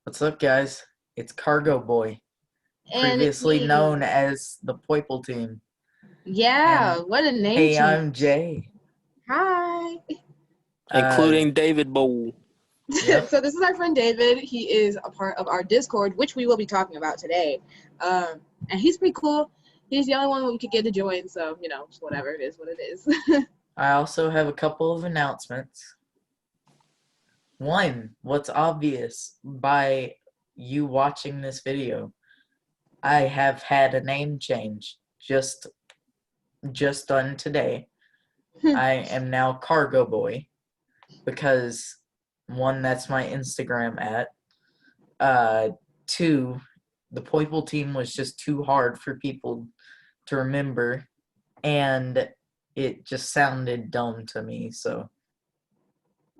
What's up, guys? It's Cargo Boy, And it's previously me. known as the Poiple Team. Yeah, And what a name hey, change. I'm Jay. Hi. Uh, including David Bowl. yep. So this is our friend David. He is a part of our Discord, which we will be talking about today. And he's pretty cool. He's the only one we could get to join, so whatever it is, what it is. I also have a couple of announcements. One, what's obvious by you watching this video, I have had a name change just done today. I am now Cargo Boy because one, that's my Instagram at. Two, the Poiple Team was just too hard for people to remember, and it just sounded dumb to me, so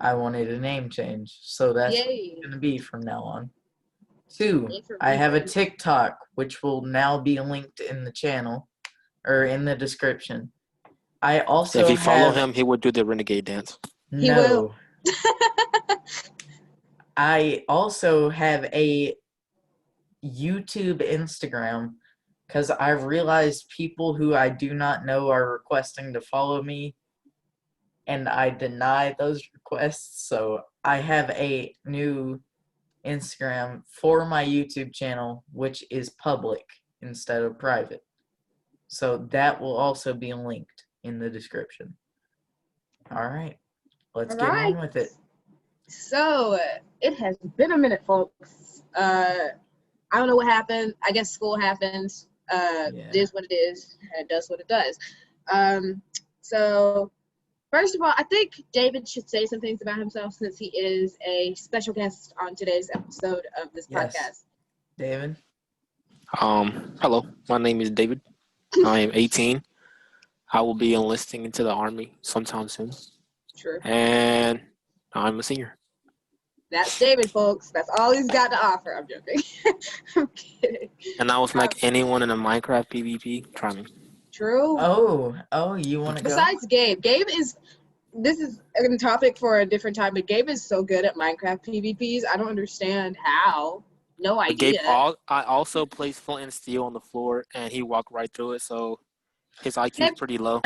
I wanted a name change. So that's what Yay. it's gonna be from now on. Two, Yay for I me, have a baby. TikTok, which will now be linked in the channel, or in the description. I also If you follow have him, he would do the renegade dance. He will. no. I also have a YouTube Instagram because I realized people who I do not know are requesting to follow me, and I deny those requests. So I have a new Instagram for my YouTube channel, which is public instead of private. So that will also be linked in the description. All right, let's All get right. on with it. So it has been a minute, folks. I don't know what happened. I guess school happens. It is what it is. It does what it does. So first of all, I think David should say some things about himself since he is a special guest on today's episode of this Yes. podcast. David? Hello, my name is David. I am 18. I will be enlisting into the Army sometime soon. True. And I'm a senior. That's David, folks. That's all he's got to offer. I'm joking. I'm kidding. And I was like anyone in a Minecraft PvP, try me. True. Oh, you want to go? Besides Gabe, this is a topic for a different time, but Gabe is so good at Minecraft PvPs. I don't understand how. No But Gabe, idea. I also place flint and steel on the floor, and he walked right through it, so his IQ is pretty low.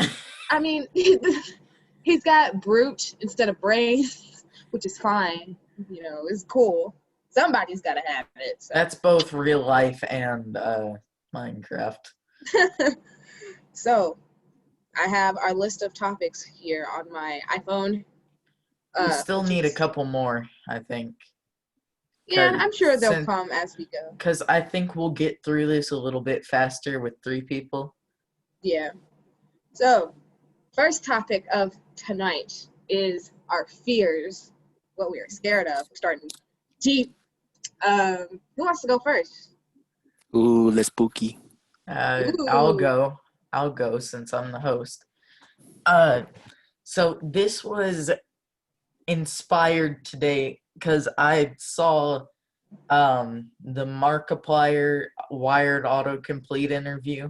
I mean, he's got brute instead of brains, which is fine. It's cool. Somebody's got to have it. So. That's both real life and Minecraft. So, I have our list of topics here on my iPhone. We still need a couple more, I think. Yeah, I'm sure they'll come as we go. Because I think we'll get through this a little bit faster with 3 people. Yeah. So, first topic of tonight is our fears, what we are scared of. We're starting deep. Who wants to go first? Ooh, let's spooky. I'll go since I'm the host. So this was inspired today because I saw the Markiplier Wired Autocomplete interview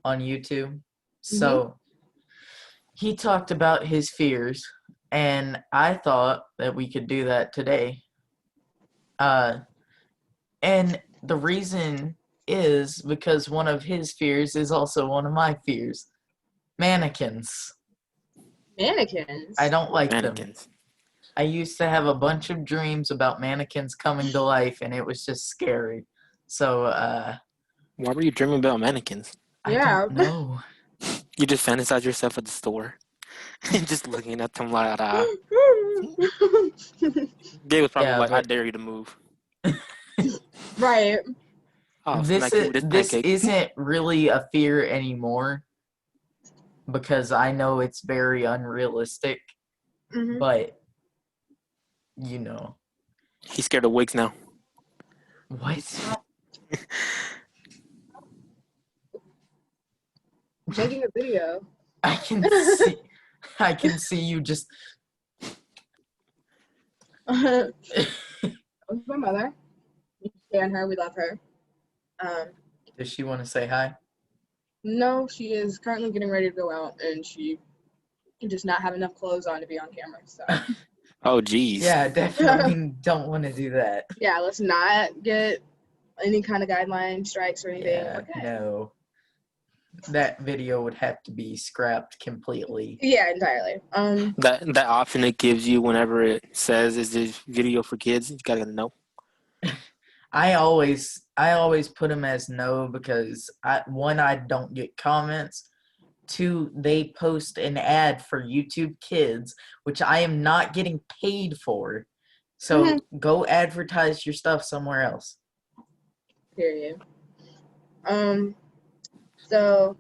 on YouTube. So he talked about his fears, and I thought that we could do that today. And the reason is because one of his fears is also one of my fears. Mannequins. Mannequins? I don't like Mannequins. them. I used to have a bunch of dreams about mannequins coming to life, and it was just scary. So, why were you dreaming about mannequins? I don't know. You just fantasize yourself at the store and just looking at them like, Gabe was probably like, I dare you to move. Right. Oh, this isn't really a fear anymore because I know it's very unrealistic, but he's scared of wigs now. What? I'm taking a video. I can see you just. That was my mother. We stand her. We love her. Does she want to say hi? No, she is currently getting ready to go out, and she does not have enough clothes on to be on camera. So Oh, geez. Yeah, definitely don't want to do that. Yeah, let's not get any kind of guideline strikes or anything. Yeah, We're good. no. That video would have to be scrapped completely. Yeah, entirely. That option it gives you whenever it says is this video for kids, you gotta know. I always put them as no because I don't get comments. Two, they post an ad for YouTube Kids, which I am not getting paid for. So go advertise your stuff somewhere else. Period. So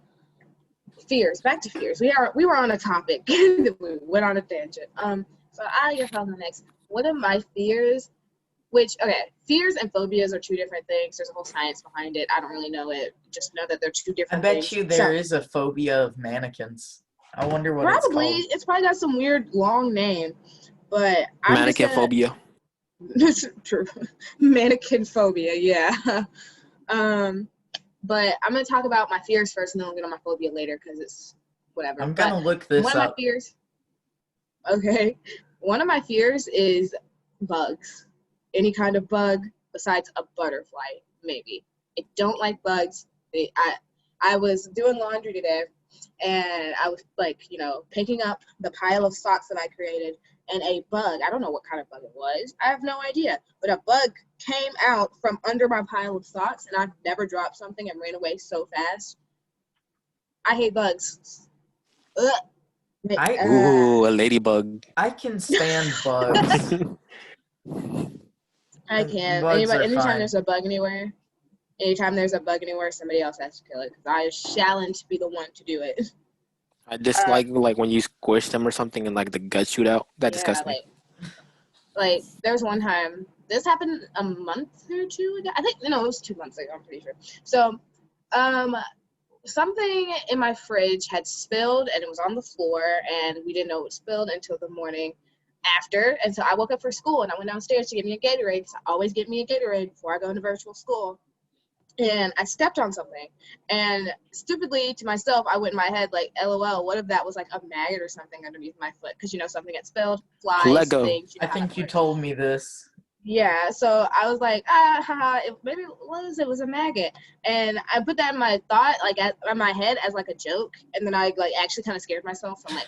fears. Back to fears. We were on a topic. We went on a tangent. So I guess I'll go next. One of my fears, fears and phobias are two different things. There's a whole science behind it. I don't really know it. Just know that they're two I different bet things. you there is a phobia of mannequins. I wonder what Probably. it's It's probably got some weird long name. But I'm Mannequin phobia. True. Mannequin phobia, yeah. But I'm gonna talk about my fears first, and then I'll get on my phobia later because it's whatever. called. I'm gonna look this one of up. my fears. Okay, one of my fears is bugs. Any kind of bug besides a butterfly, maybe. I don't like bugs. I was doing laundry today, and I was picking up the pile of socks that I created, and a bug, I don't know what kind of bug it was, I have no idea, but a bug came out from under my pile of socks, and I've never dropped something and ran away so fast. I hate bugs. Ugh. Ooh, a ladybug. I can stand bugs. I can't. Bugs are Anytime fine. there's a bug anywhere, somebody else has to kill it, because I shallant be the one to do it. I dislike when you squish them or something and like the guts shoot out. That disgusts me. Like there's one time, this happened a month or two ago. I think it was 2 months ago, I'm pretty sure. So something in my fridge had spilled, and it was on the floor, and we didn't know it spilled until the morning after. And so I woke up for school, and I went downstairs to get me a Gatorade, because I always get me a Gatorade before I go into virtual school. And I stepped on something, and stupidly to myself, I went in my head like, LOL, what if that was like a maggot or something underneath my foot? Because something had spilled, flies, Lego. things. I think you told me this. Yeah, so I was like, haha, maybe it was a maggot, and I put that in my thought, in my head as like a joke, and then I actually kind of scared myself. So I'm like,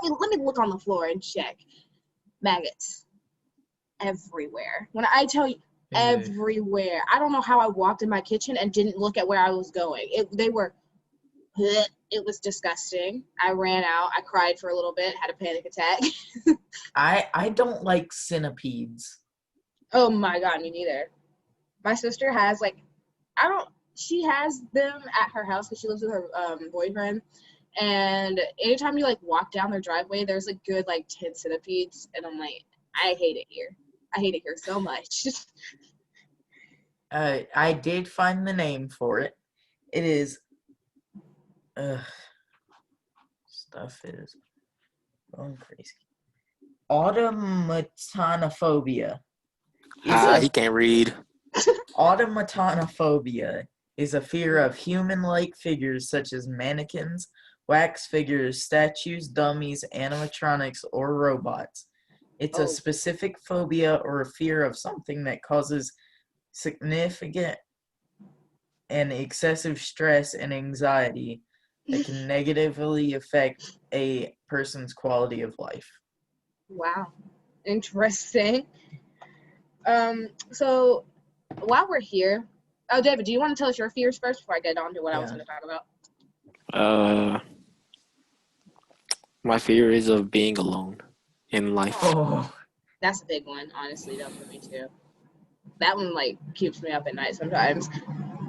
let me look on the floor and check. Maggots everywhere. When I tell you, everywhere. I don't know how I walked in my kitchen and didn't look at where I was going. It was disgusting. I ran out. I cried for a little bit, had a panic attack. I don't like centipedes. Oh my God, me neither. My sister has she has them at her house because she lives with her boyfriend. And anytime you walk down their driveway, there's a good 10 centipedes. And I'm like, I hate it here. I hate it here so much. I did find the name for it. It is. Stuff is going crazy. Automatonophobia. He can't read. Automatonophobia is a fear of human-like figures such as mannequins, wax figures, statues, dummies, animatronics, or robots. It's a specific phobia or a fear of something that causes significant and excessive stress and anxiety that can negatively affect a person's quality of life. Wow. Interesting. So while we're here, David, do you want to tell us your fears first before I get on to what I was going to talk about? My fear is of being alone in life. Oh, that's a big one, honestly, though, for me too. That one keeps me up at night sometimes.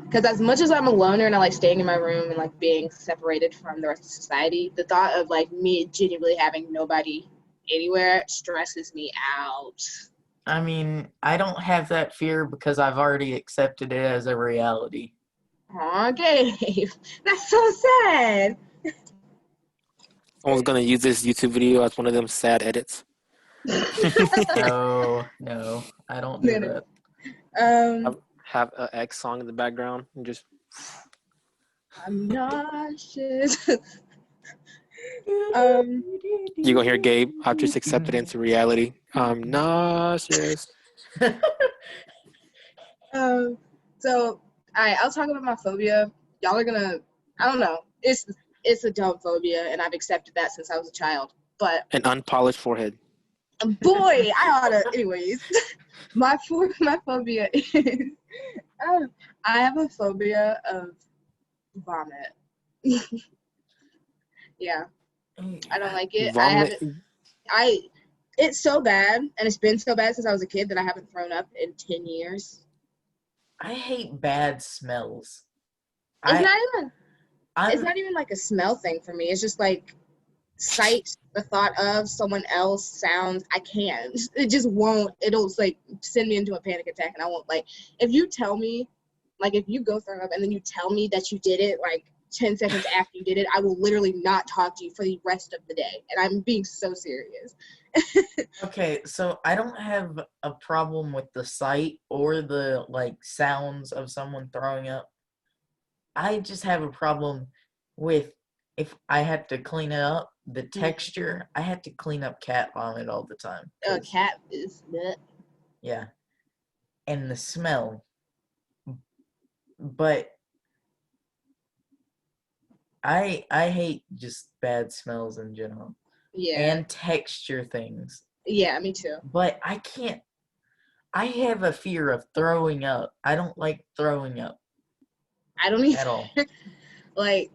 Because as much as I'm a loner and I like staying in my room and being separated from the rest of society, the thought of me genuinely having nobody anywhere stresses me out. I mean, I don't have that fear because I've already accepted it as a reality. Aw, Gabe, that's so sad. Someone's gonna use this YouTube video as one of them sad edits. No, I don't do that. Have an X song in the background and just. I'm nauseous. You're gonna hear Gabe. I've just accepted into reality. I'm nauseous. So I'll talk about my phobia. Y'all are gonna, I don't know. It's a dumb phobia, and I've accepted that since I was a child. But An unpolished forehead. boy, I oughta. Anyways, my phobia is I have a phobia of vomit. Yeah, I don't like it. Vomit. It's so bad, and it's been so bad since I was a kid that I haven't thrown up in 10 years. I hate bad smells. It's I'm not even like a smell thing for me. It's just like sight, the thought of someone else, sounds. I can't. It just won't. It'll like send me into a panic attack, and I won't like. If you tell me, like if you go throw up and then you tell me that you did it, like 10 seconds after you did it, I will literally not talk to you for the rest of the day. And I'm being so serious. okay, so I don't have a problem with the sight or the like sounds of someone throwing up. I just have a problem with if I had to clean it up, the texture. I had to clean up cat vomit all the time. A 'cause- cat is that. Yeah. And the smell. But I hate just bad smells in general. Yeah. And texture things. Yeah, me too. But I can't. I have a fear of throwing up. I don't like throwing up I don't even at all. like.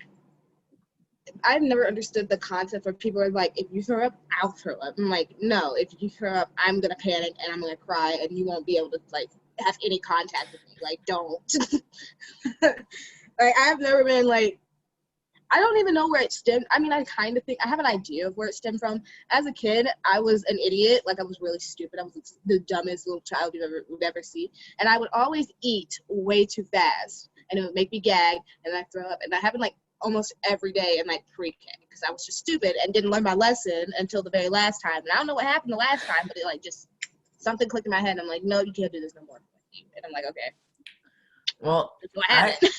I've never understood the concept where people are like, if you throw up, I'll throw up. I'm like, no, if you throw up, I'm gonna panic and I'm gonna cry and you won't be able to like have any contact with me. Like, don't. Like, I've never been like, I don't even know where it stemmed. I mean, I kind of think I have an idea of where it stemmed from. As a kid, I was an idiot. Like, I was really stupid. I was the dumbest little child you would ever see. And I would always eat way too fast, and it would make me gag, and I throw up. And that happened like almost every day in like pre-K because I was just stupid and didn't learn my lesson until the very last time. And I don't know what happened the last time, but it like just something clicked in my head. And I'm like, no, you can't do this no more. And I'm like, okay. Well, That's what happened.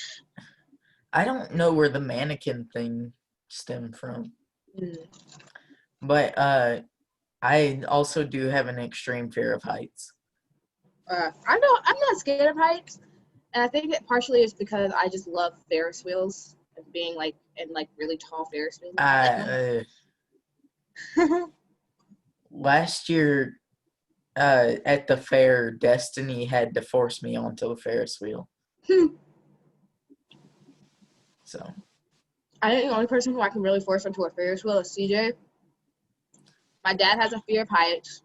I don't know where the mannequin thing stemmed from. Mm. But I also do have an extreme fear of heights. I'm not scared of heights, and I think it partially is because I just love Ferris wheels and being like in like really tall Ferris wheels. Last year at the fair, Destiny had to force me onto the Ferris wheel. So I think the only person who I can really force onto a Ferris wheel is CJ. My dad has a fear of heights.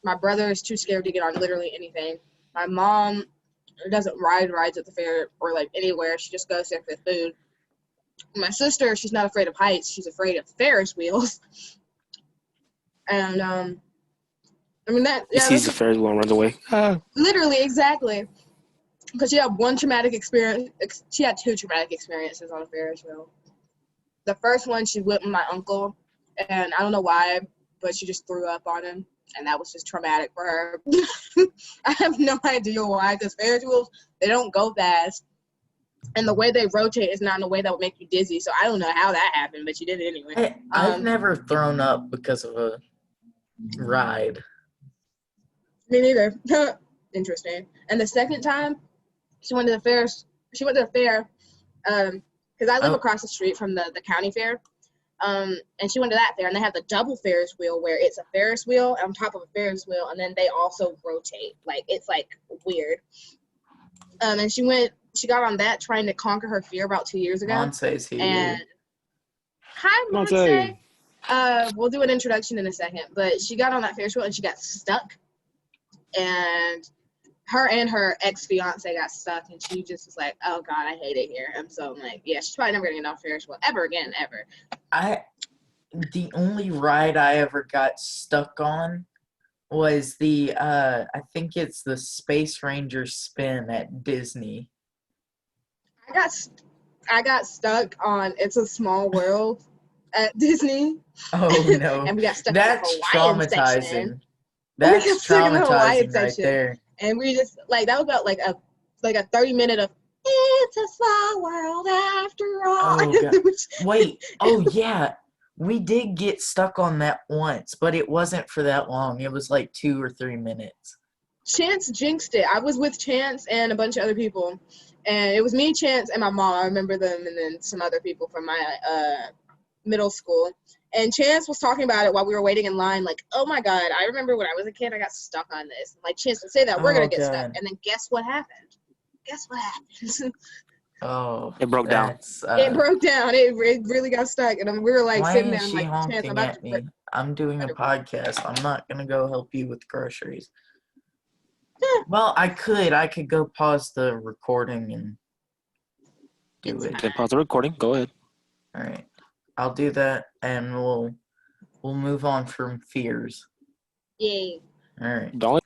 My brother is too scared to get on literally anything. My mom doesn't ride rides at the fair or like anywhere. She just goes there for the food. My sister, she's not afraid of heights. She's afraid of Ferris wheels. And I mean that. He Yeah, sees the Ferris wheel and runs away. literally exactly. Because she had one traumatic experience. She had two traumatic experiences on a Ferris wheel. The first one, she went with my uncle, and I don't know why, but she just threw up on him, and that was just traumatic for her. I have no idea why, because Ferris wheels, they don't go fast, and the way they rotate is not in a way that would make you dizzy, so I don't know how that happened, but she did it anyway. I've never thrown up because of a ride. Me neither. Interesting. And the second time, she went to the fair, because I live across the street from the county fair. And she went to that fair, and they have the double Ferris wheel where it's a Ferris wheel on top of a Ferris wheel, and then they also rotate. Like, it's like weird. And she got on that trying to conquer her fear about 2 years ago. Monse's here. And hi, Monse. We'll do an introduction in a second, but she got on that Ferris wheel and she got stuck, and her ex-fiance got stuck, and she just was like, oh god, I hate it here. And so I'm like, yeah, she's probably never gonna get on Ferris wheel ever again, ever. The only ride I ever got stuck on was the I think it's the Space Ranger spin at Disney. I got stuck on It's a Small World at Disney. Oh no. And we got stuck That's in the Hawaiian traumatizing. section. That's We got stuck in the Hawaiian traumatizing right section. there. And we just like that was about like a 30-minute of It's a small world after all. Oh, God. Wait. Oh, yeah. We did get stuck on that once, but it wasn't for that long. It was like 2 or 3 minutes. Chance jinxed it. I was with Chance and a bunch of other people, and it was me, Chance, and my mom. I remember them, and then some other people from my middle school. And Chance was talking about it while we were waiting in line, like, oh my God, I remember when I was a kid, I got stuck on this. I'm like, Chance, don't say that. We're going Oh, to get stuck. God. And then guess what happened? Guess what happened? Oh, It broke down. that's, It broke down. It really got stuck. And we were like why sitting is there, I'm she like, Chance, I'm honking about at to. me? I'm doing a podcast. I'm not gonna go help you with groceries. Well, I could go pause the recording and do It's it. Okay, pause the recording. Go ahead. All right, I'll do that, and we'll move on from fears. Yay. All right, Don't.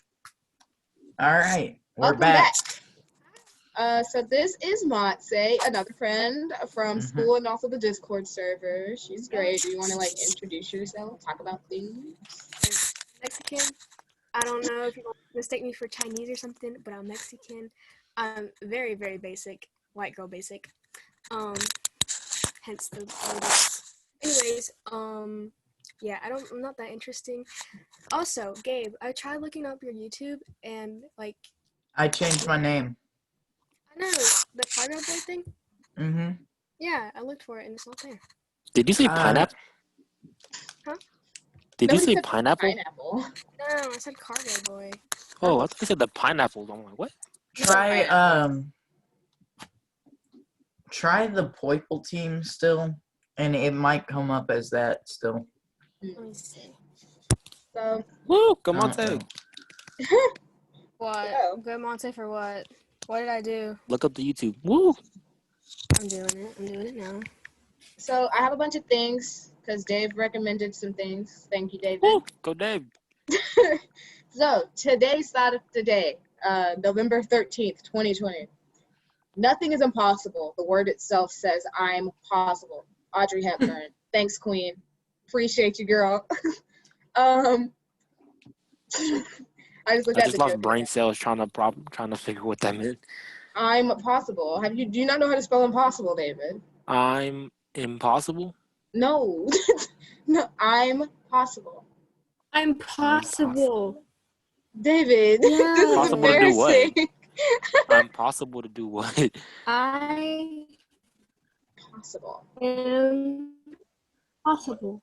all right, we're Welcome back. So this is Matse, another friend from Mhm. school and also the Discord server. She's great. Do you want to like introduce yourself? Talk about things? Mexican. I don't know if you mistake me for Chinese or something, but I'm Mexican. I'm very, very basic, white girl basic. Hence the word. Anyways, yeah, I'm not that interesting. Also, Gabe, I tried looking up your YouTube and like I changed my name. I know the Cargo Boy thing. Mm-hmm. Yeah, I looked for it and it's not there. Did you say pineapple? Huh? Did Nobody you say said pineapple? Pineapple. No, I said Cargo Boy. Oh, I thought you said the pineapple. I'm like, what? Try Pineapple. try the Poiple team still, and it might come up as that still. Let me see. So Woo, come I on, don't know. tag. What? Oh. Good Monte for what? What did I do? Look up the YouTube. Woo. I'm doing it. I'm doing it now. So I have a bunch of things because Dave recommended some things. Thank you, David. Woo. Go Dave. So today's thought of the day, November 13th, 2020. Nothing is impossible. The word itself says, I'm possible. Audrey Hepburn. Thanks, Queen. Appreciate you, girl. I just looked I at just the lost joke. brain cells trying to figure what that meant. I'm possible. Do you not know how to spell impossible, David? I'm impossible. No. No, I'm possible. I'm possible. David, Yeah. this is Possible to do what? embarrassing. I'm possible to do what? I Possible. am possible.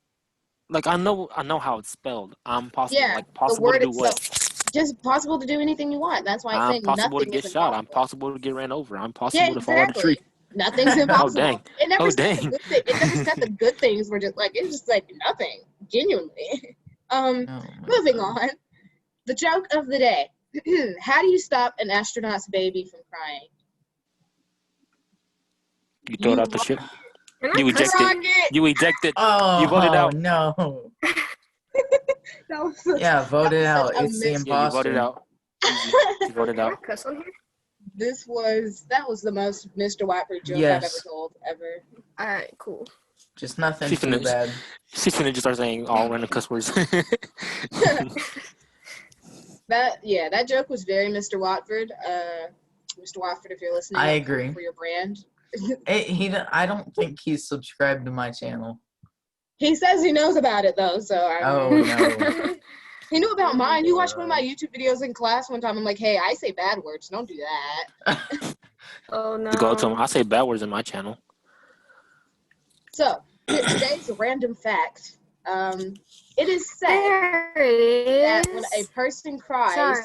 Like I know how it's spelled. I'm possible. Yeah, Like the possible word to do itself. what? Just possible to do anything you want. That's why it's I'm saying possible to nothing get is shot. I'm impossible. possible to get ran over. I'm Yeah, possible to fall out of a tree. exactly. Nothing's Oh, impossible. dang. It never Oh, said the dang. good thing. It never said the good things were just like it's just like nothing. Genuinely. Oh, my Moving God. on. The joke of the day. How do you stop an astronaut's baby from crying? You throw it You out the ship. Can I You cuss eject on it. here? rocket. You eject it. Oh, You voted out. no. That was such, Yeah, that vote it was out. such a It's the miss. Yeah, you voted imposter. out. Easy. You voted Can I out. cuss on here? That was the most Mr. Whiteford joke I've ever Yes. told ever. Alright, cool. Just nothing She's too finna, bad. she's finna just start saying all random cuss words. That joke was very Mr. Watford. Mr. Watford, if you're listening, I I'm coming agree. for your brand. I don't think he's subscribed to my channel. He says he knows about it though, so I Oh, don't no. know. He knew about mine. He watched one of my YouTube videos in class one time. I'm like, hey, I say bad words. Don't do that. Oh no. Go to him. I say bad words in my channel. So today's random fact. It is said There it that when a is. person cries, Sorry.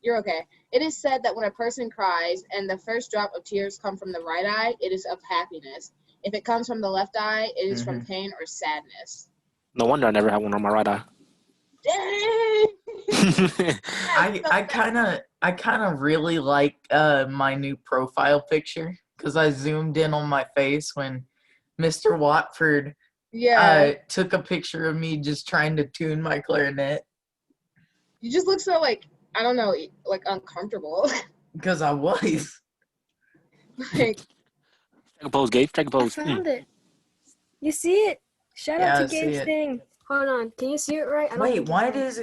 you're okay. It is said that when a person cries and the first drop of tears come from the right eye, it is of happiness. If it comes from the left eye, it is from pain or sadness. No wonder I never had one on my right eye. Dang! I kind of really like my new profile picture because I zoomed in on my face when Mr. Watford Yeah. took a picture of me just trying to tune my clarinet You just look so like, I don't know, like uncomfortable. because I was. Like, Take a pose, Gabe. Take a I pose. found it. You see it? Shout Yeah, out I to see Gabe's it. thing. Hold on. Can you see it right? I don't Wait, think you why can. does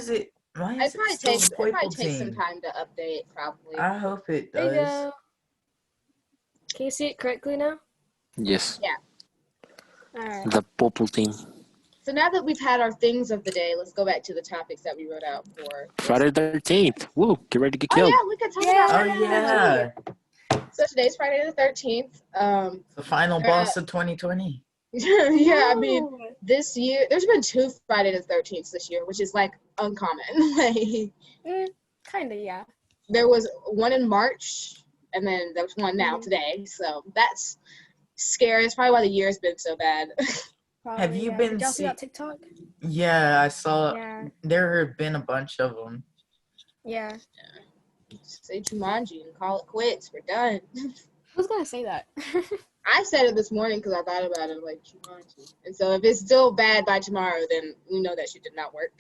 it Why It is probably still takes the Poiple some team? time to update, probably. I hope it There you does. go. Can you see it correctly now? Yes, Alright. the purple team. So now that we've had our things of the day, let's go back to the topics that we wrote out for this. Friday the 13th. Woo! Get ready to get Oh killed. yeah, we could talk Yeah. about Oh Friday the yeah, 13th. So today's Friday the 13th. the final Yeah. boss of 2020. Yeah, I mean, Ooh. this year there's been 2 Friday the 13th this year, which is like uncommon. Like Kinda, yeah. there was one in March, and then there was one now Mhm. today. So that's scary. It's probably why the year's been so bad. Probably, Have you yeah. been Did y'all see see- that TikTok? Yeah, I saw. Yeah. There have been a bunch of them. Yeah. Say Jumanji and call it quits. We're done. Who's gonna say that? I said it this morning because I thought about it, like Jumanji. And so if it's still bad by tomorrow, then we know that shit did not work.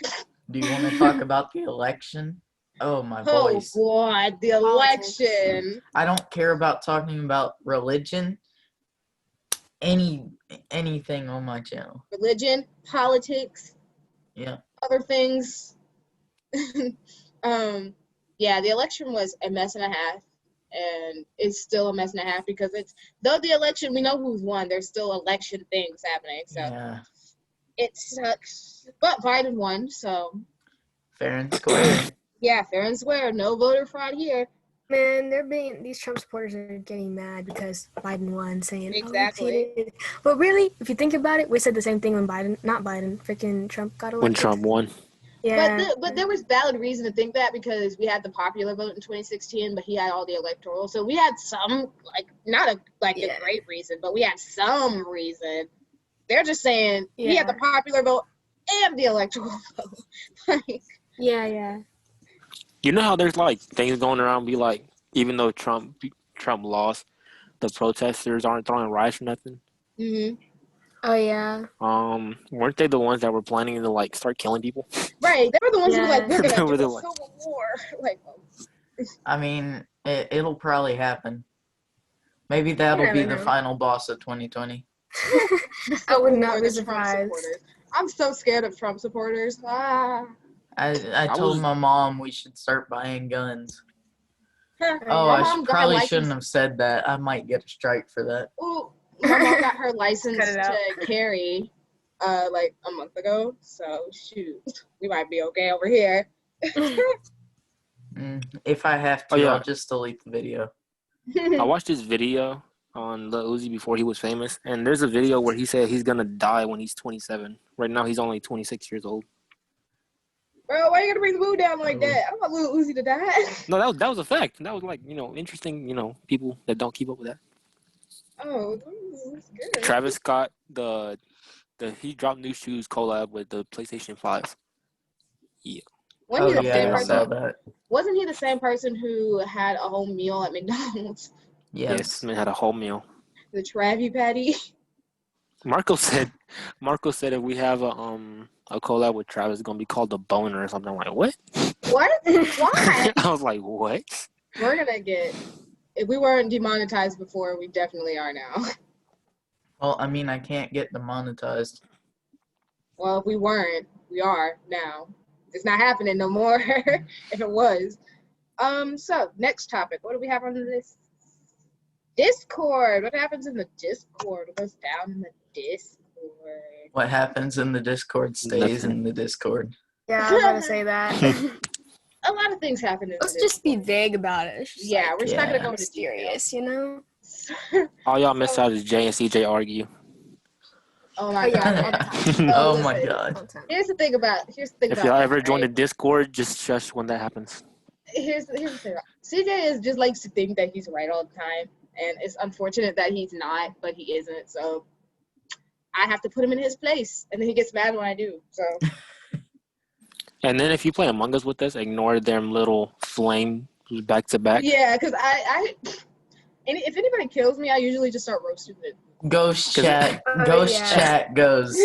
Do you want to talk about the election? Oh my Oh voice. God, the Politics. election. I don't care about talking about religion. Anything on my channel. Religion, politics, Yeah. other things. Yeah, the election was a mess and a half, and it's still a mess and a half because though the election, we know who's won, there's still election things happening, so Yeah. it sucks. But Biden won, so Fair and square. yeah, fair and square, no voter fraud here. Man, these Trump supporters are getting mad because Biden won, saying, Exactly. "Oh, cheated." But really, if you think about it, we said the same thing when freaking Trump got elected. When Trump won. Yeah. But there was valid reason to think that because we had the popular vote in 2016, but he had all the electoral. So we had some, like, not a Yeah. great reason, but we had some reason. They're just saying he had the Yeah. popular vote and the electoral vote. Like, Yeah. You know how there's like things going around be like, even though Trump lost, the protesters aren't throwing riots or nothing. mhm. Oh yeah. Weren't they the ones that were planning to like start killing people? Right. They were the ones who were like, Yeah. we're They going were to do the a ones. civil war. Like, I mean, it'll probably happen. Maybe that'll You be never the know. final boss of 2020. I would not for be the Trump surprised. supporters. I'm so scared of Trump supporters. I I told was- my mom we should start buying guns. My Oh, mom I got her probably license- shouldn't have said that. I might get a strike for that. Ooh, my mom got her license Cut it out. to carry like a month ago. So shoot, we might be okay over here. If I have to, Oh, yeah. I'll just delete the video. I watched this video on Lil Uzi before he was famous, and there's a video where he said he's gonna die when he's 27. Right now, he's only 26 years old. Bro, why you gonna bring the mood down like Oh. that? I don't want Lil Uzi to die. No, that was a fact. That was like interesting. People that don't keep up with that. Oh, that's good. Travis Scott, he dropped new shoes collab with the PlayStation 5. Wasn't he Oh the yeah, same I person? saw that. Wasn't he the same person who had a whole meal at McDonald's? Yes, man had a whole meal. The Travie Patty. Marco said if we have a collab with Travis, it's gonna be called the Boner or something. I'm like, what? What? Why? I was like, what? We're gonna get. If we weren't demonetized before, we definitely are now. Well, I mean, I can't get demonetized. Well, if we weren't, we are now. It's not happening no more. If it was. So next topic. What do we have on this? Discord. What happens in the Discord? What goes down in the Discord? What happens in the Discord stays Nothing. in the Discord. Yeah, I was gonna say that. A lot of things happen in Let's the just be Discord. vague about it. It's just Yeah, we're just not gonna Yeah. go into mysterious, you know? details. All y'all miss out is Jay and CJ argue. Oh my Oh, yeah, god. all the time. Oh listen. my All god. the time. Here's the thing about If y'all that, ever join the right? Discord, just shush when that happens. Here's the thing. CJ is just likes to think that he's right all the time, and it's unfortunate that he's not, but he isn't. So I have to put him in his place, and then he gets mad when I do. So And then if you play Among Us with us, ignore them little flame back to back. yeah, because if anybody kills me, I usually just start roasting it. Ghost 'Cause- chat. Oh, Ghost yeah. chat goes.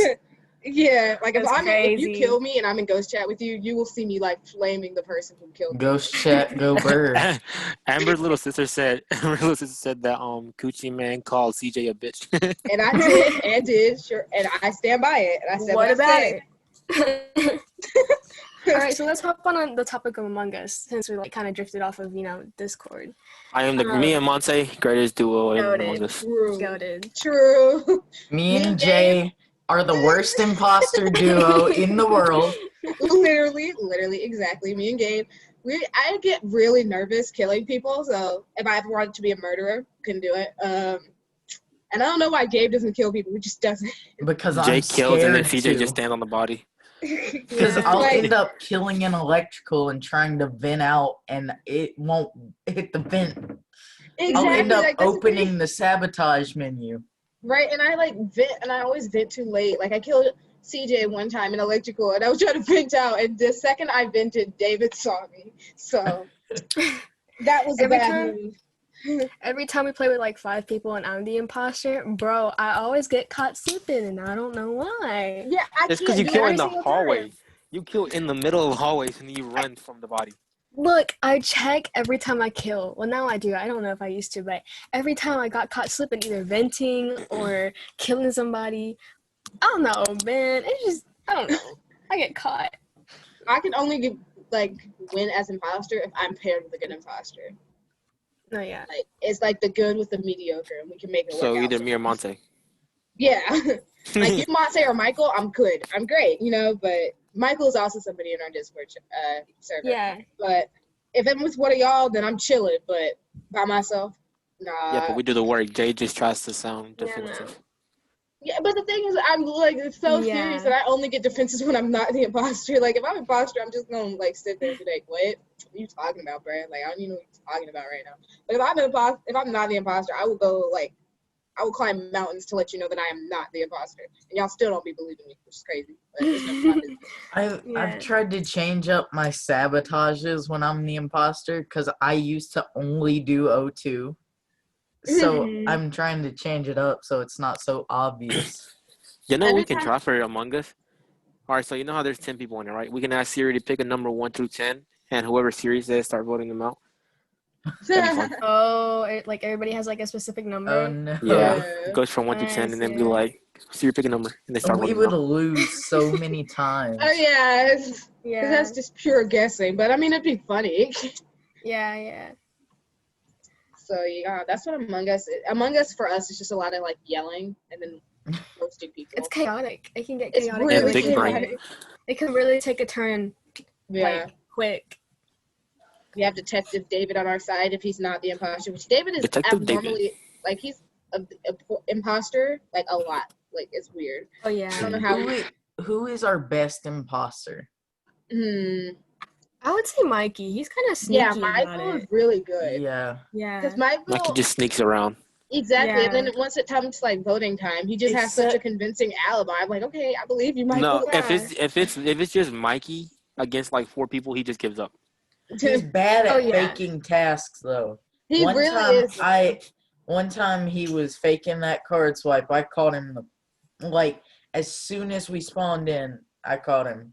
Yeah, like if That's if you crazy. kill me and I'm in ghost chat with you, you will see me like flaming the person who killed me. Ghost chat go bird. Amber's little sister said that Coochie Man called CJ a bitch. And I did, sure, and I stand by it. And I said What I about said. it? All right, so let's hop on the topic of Among Us since we like kind of drifted off of Discord. I am me and Monte, greatest duo in Among Goated. Us. True. Goated. True. Me and Jay are the worst imposter duo in the world. literally, exactly. Me and Gabe. I get really nervous killing people, so if I ever wanted to be a murderer, couldn't do it. And I don't know why Gabe doesn't kill people. He just doesn't. Because Jay I'm kills and then scared CJ to. just stands on the body. Because Yeah. I'll Like- end up killing an electrical and trying to vent out, and it won't hit the vent. Exactly. I'll end up like, that's the thing. opening the sabotage menu. Right, and I like vent, and I always vent too late. Like I killed CJ one time in electrical, and I was trying to vent out, and the second I vented, David saw me. So that was a Every bad time- move. Every time we play with like 5 people and I'm the imposter, bro, I always get caught slipping and I don't know why. Yeah, I It's can't because you do kill it in the every single hallway. time. You kill in the middle of the hallways and you run from the body. Look, I check every time I kill. Well, now I do. I don't know if I used to, but every time I got caught slipping, either venting or killing somebody. I don't know, man. It's just, I don't know. I get caught. I can only win as imposter if I'm paired with a good imposter. No, yeah. Like it's like the good with the mediocre, and we can make it So work either out. me or Monte. Yeah, like you Monte or Michael, I'm good. I'm great, But Michael is also somebody in our Discord server. Yeah. But if it was one of y'all, then I'm chilling. But by myself, nah. Yeah, but we do the work. Jay just tries to sound Yeah, defensive. Yeah, but the thing is, I'm like so Yeah. serious that I only get defenses when I'm not the imposter. Like if I'm imposter, I'm just gonna sit there and be like, "What? What are you talking about, bro? Like I don't even know what you're talking about right now." But if I'm not the imposter, I will go I will climb mountains to let you know that I am not the imposter, and y'all still don't be believing me, which is crazy. But it's none of my business. Yeah. I've tried to change up my sabotages when I'm the imposter because I used to only do O2. So Mhm. I'm trying to change it up so it's not so obvious. You know what we Every can time- try for Among Us? All right, so you know how there's 10 people in there, right? We can ask Siri to pick a number 1 through 10, and whoever Siri says, start voting them out. That'd be fun. Oh, like everybody has like a specific number. Oh no. Yeah. Yeah. It goes from 1 to I 10, and then be see. like, Siri, pick a number, and they start We voting would them out. lose so many times. Oh yeah, because Yeah. that's just pure guessing. But I mean, it'd be funny. Yeah. So yeah, that's what Among Us is. Among Us for us is just a lot of yelling and then roasting people. It's chaotic. It can get It's chaotic. really And big quick. brain. It can really take a turn Yeah. like quick. We have Detective David on our side if he's not the imposter, which David is Detective David. abnormally he's a imposter a lot. It's weird. Oh I yeah. don't know how. Who is our best imposter? I would say Mikey. He's kind of sneaky Yeah, about Michael is it. really good. Yeah. Yeah. Because Like he Michael just sneaks around. exactly, Yeah. and then once it comes to voting time, he just has such a Except- convincing alibi. I'm like, okay, I believe you, Michael. No, if it's just Mikey against 4 people, he just gives up. He's bad at Oh, yeah. faking tasks though. he one really time is. one time he was faking that card swipe. I caught him as soon as we spawned in, I caught him.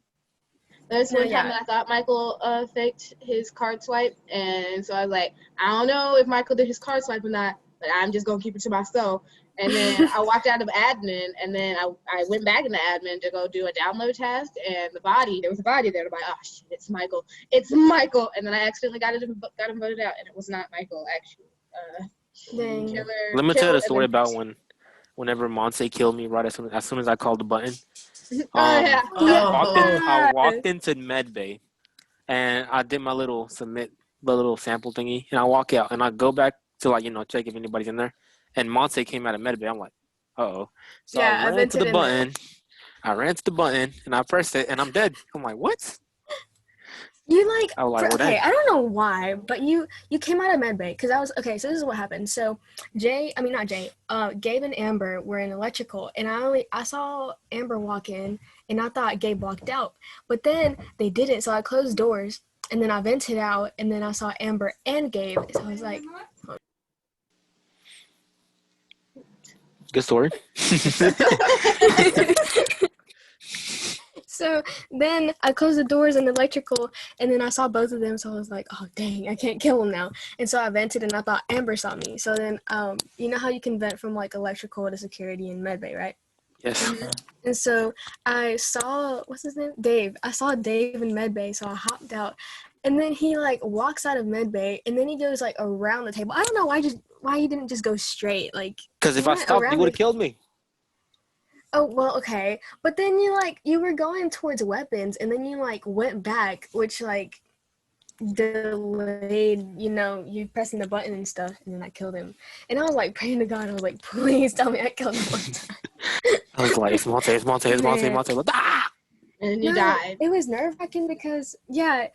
That's No, one time yeah. that I thought Michael faked his card swipe, and so I was like, I don't know if Michael did his card swipe or not, but I'm just gonna keep it to myself. And then I walked out of admin, and then I went back into admin to go do a download task, and there was a body there. I'm like, oh shit, it's Michael, and then I accidentally got him voted out, and it was not Michael actually. Dang. Killer Let me tell you killed the and story then- about whenever Monse killed me right as soon as I called the button. Oh yeah. I walked into medbay, and I did my little submit the little sample thingy, and I walk out and I go back to check if anybody's in there, and Monse came out of medbay. I'm like, uh-oh. So Yeah, I I ran to vented the in button. I ran to the button and I pressed it, and I'm dead. I'm like, what? You I was like, we're okay, dead. I don't know why, but you came out of medbay because okay, so this is what happened. So Gabe and Amber were in electrical, and I saw Amber walk in, and I thought Gabe walked out, but then they didn't, so I closed doors, and then I vented out, and then I saw Amber and Gabe, so I was like, Good story. so then I closed the doors in electrical, and then I saw both of them, so I was like, oh dang, I can't kill them now, and so I vented, and I thought Amber saw me. So then you know how you can vent from electrical to security in medbay, right? Yes. And so I saw, what's his name? Dave. I saw Dave in medbay, so I hopped out. And then he like walks out of medbay, and then he goes like around the table. I don't know why he didn't just go straight. Like, Because if he I went stopped, you around would have the- killed me. Oh, well, okay. But then you were going towards weapons, and then you like went back, which like delayed, you pressing the button and stuff, and then I killed him. And I was like praying to God, I was like, please tell me I killed him one time. I was like, it's Monte. Man. Like, ah! And then you No, died. it was nerve-wracking because it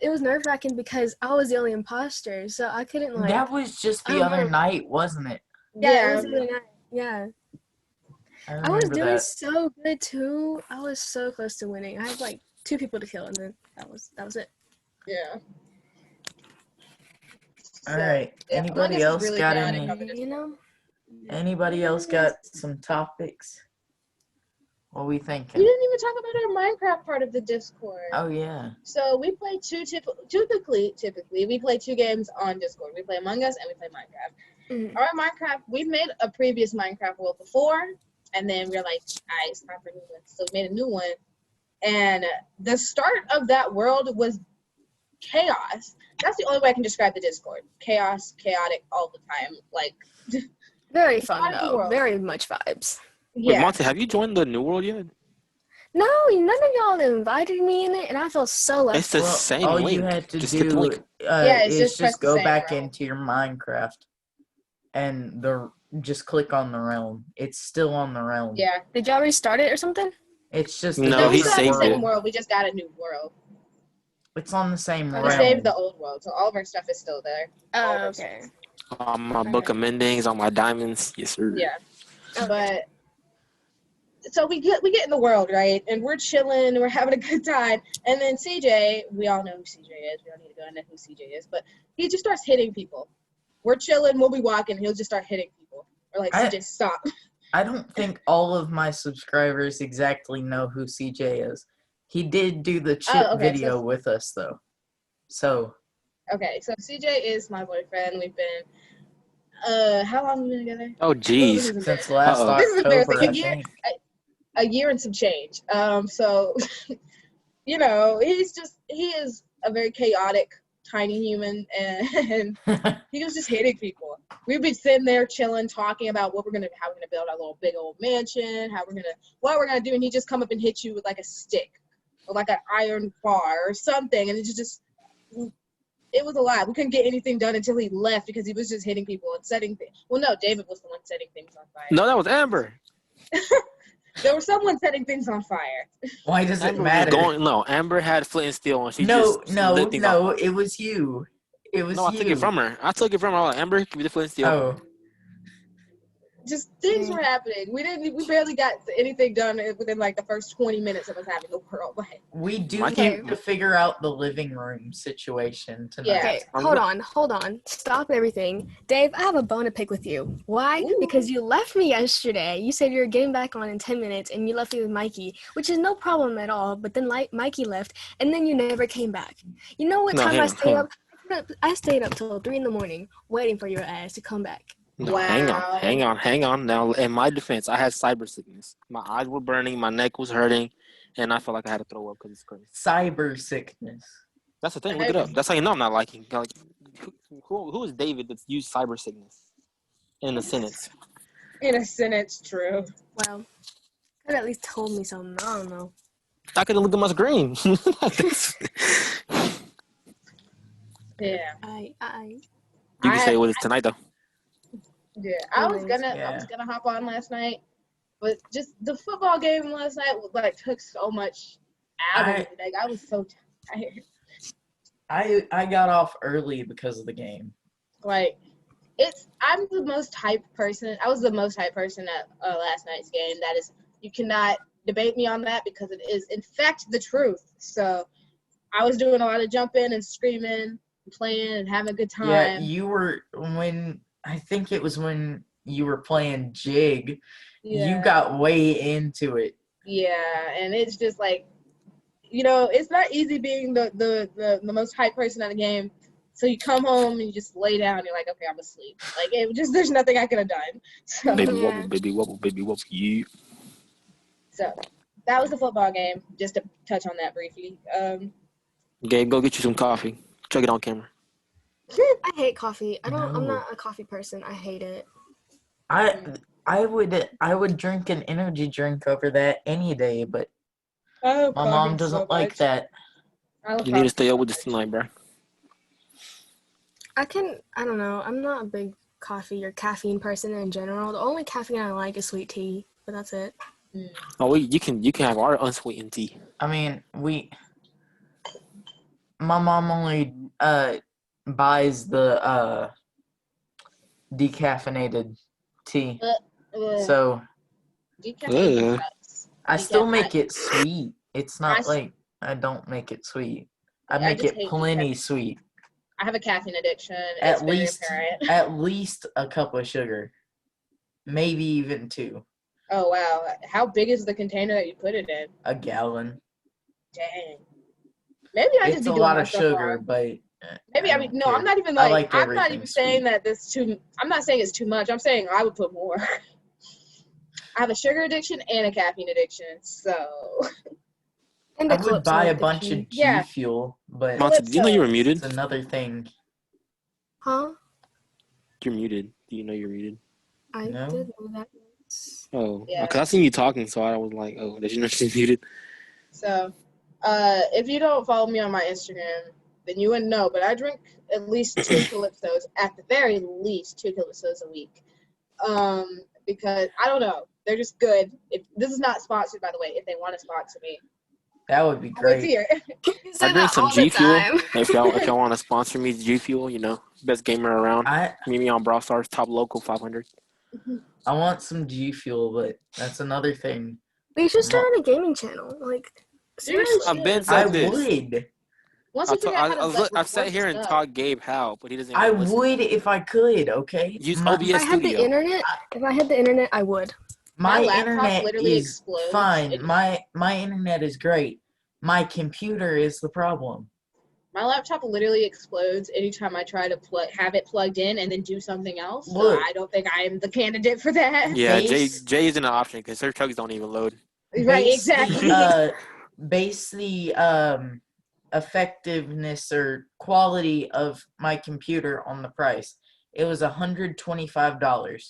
was nerve-wracking because I was the only imposter, so I couldn't like That was just I the don't other know. night, wasn't it? Yeah, it was the other night. Yeah. I I was remember doing that. so good too. I was so close to winning. I had like 2 people to kill, and then that was it. Yeah. All right. Yeah, Anybody Among Us is else really got chaotic any? on the Discord. Anybody else got some topics? What we We thinking? didn't even talk about our Minecraft part of the Discord. Oh yeah. So we play typically we play 2 games on Discord. We play Among Us and we play Minecraft. Mhm. Our Minecraft, we've made a previous Minecraft world before, and then we're like, alright, it's time for a new one. So we made a new one. And the start of that world was chaos. That's the only way I can describe the Discord. Chaos, chaotic all the time. Like, Very fun Part of the though. world. Very much vibes. Wait, yeah. Monte, have you joined the New World yet? No, none of y'all invited me in it, and I feel so left. It's the Well, same all link. you had to Just get the do link. It's is just press just the go same back realm. into your Minecraft and just click on the realm. It's still on the realm. Yeah. Did y'all restart it or something? It's just No, a No, we he still have different the saved same it. world. We just got a new world. It's on the same We We realm. saved the old world, so all of our stuff is still there. All of Oh, our okay. stuff. On my book of mendings, on my diamonds. Yes, sir. Yeah. Okay. But so we get in the world, right? And we're chilling, we're having a good time. And then CJ, we all know who CJ is. We don't need to go into who CJ is, but he just starts hitting people. We're chilling, we'll be walking, he'll just start hitting people. We're like, CJ, stop. I don't think all of my subscribers exactly know who CJ is. He did do the chip okay, video with us though. So Okay, so CJ is my boyfriend. We've been how long have we been together? Oh, This jeez. is since embarrassing. last Uh-oh. This is October, embarrassing. I A year, think. a year and some change. So he is a very chaotic, tiny human, and he was just hitting people. We'd be sitting there chilling, talking about how we're gonna build our little big old mansion, what we're gonna do, and he just come up and hit you with like a stick or like an iron bar or something, and it was a lot. We couldn't get anything done until he left because he was just hitting people and setting things. Well, no, David was the one setting things on fire. No, that was Amber. There was someone setting things on fire. Why does it Amber was matter? no, Amber had flint and steel, and she No, just lit things on fire. it was you. It was No, I you. took it from her. I was like, Amber, give me the flint and steel. Oh, Just things were happening. We barely got anything done within like the first 20 minutes of us having the world. Like, we do Mikey- need to figure out the living room situation tonight. Yeah. Okay, I'm hold on. Stop everything. Dave, I have a bone to pick with you. Why? Ooh. Because you left me yesterday. You said you were getting back on in 10 minutes, and you left me with Mikey, which is no problem at all. But then Mikey left, and then you never came back. You know what No, time hang I on, stayed hang up? I stayed up till 3 in the morning waiting for your ass to come back. No, Wow. hang on. Now, in my defense, I had cyber sickness. My eyes were burning, my neck was hurting, and I felt like I had to throw up because it's crazy. Cyber sickness. That's the thing. Look it up. That's how you know I'm not liking. Like, who is David that's used cyber sickness in a sentence? in a sentence, true. Well, could at least told me something. I don't know. I could have looked at my screen. Yeah. I You can say what it's tonight though. Yeah. I was Yeah. gonna hop on last night, but just the football game last night took so much out of me. Like, I was so tired. I got off early because of the game. Like, I'm the most hyped person. I was the most hyped person at last night's game. That is, you cannot debate me on that because it is in fact the truth. So I was doing a lot of jumping and screaming, and playing and having a good time. Yeah, you were I think it was when you were playing Jig. You got way into it. Yeah, and it's just like, it's not easy being the most hyped person on the game. So you come home and you just lay down. And you're like, okay, I'm asleep. Like, there's nothing I could have done. So, Baby Yeah. wobble, baby wobble, baby wobble. Yeah. So that was the football game. Just to touch on that briefly. Gabe, go get you some coffee. Check it on camera. I hate coffee. I'm No. not a coffee person. I hate it. I would drink an energy drink over that any day, but I love my coffee mom so doesn't like much. that. I love You need to coffee stay so up with this much. tonight, bro. I don't know. I'm not a big coffee or caffeine person in general. The only caffeine I like is sweet tea, but that's it. Oh, you can have our unsweetened tea. I mean, my mom only buys the decaffeinated tea. Ugh. So Decaffeinated Ugh. sucks. I still Decaf- make it sweet. It's I not s- like I don't make it sweet. I I make just it hate plenty sweet. I have a caffeine addiction. It's At very least apparent. at least a cup of sugar. Maybe even 2. Oh wow! How big is the container that you put it in? A gallon. Dang. Maybe I just It's be a doing lot my of stuff sugar, wrong. but Maybe I I mean don't no. care. I'm not even I like like I'm not everything even saying sweet. that this too. I'm not saying it's too much. I'm saying I would put more. I have a sugar addiction and a caffeine addiction, so And I the would clips buy a like the bunch key. of G Yeah. Fuel, but Monty, do you know you were Calypso. muted? it's another thing. Huh? You're muted. Do you know you're muted? I No? did know that. Oh, Yeah. because I seen you talking, so I was like, oh, did you know she's muted? So, if you don't follow me on my Instagram, then you wouldn't know. But I drink at least 2 Calypsos, at the very least 2 Calypsos a week. Because I don't know, they're just good. If this is not sponsored, by the way, if they want to sponsor me, That would be always great. here. You say I drink that some all the G Fuel. time. If y'all want to sponsor me, G Fuel, best gamer around. I Meet me on Brawl Stars, top local 500. want some G Fuel, but that's another thing. We should start a gaming channel. Like, You really seriously. I've been should. I said this. would. Once you figure out how to like I've sat record here the and stuff. taught Gabe how, but he doesn't I want to listen. would if I could, okay? Use My, OBS If I had the Studio. internet, I would. my laptop internet literally is explodes. fine. My internet is great. My computer is the problem. My laptop literally explodes anytime I try to have it plugged in and then do something else. So Look. I don't think I am the candidate for that. Yeah, Base- Jay isn't an option because her chugs don't even load. Right, Base exactly. base the effectiveness or quality of my computer on the price. It was $125.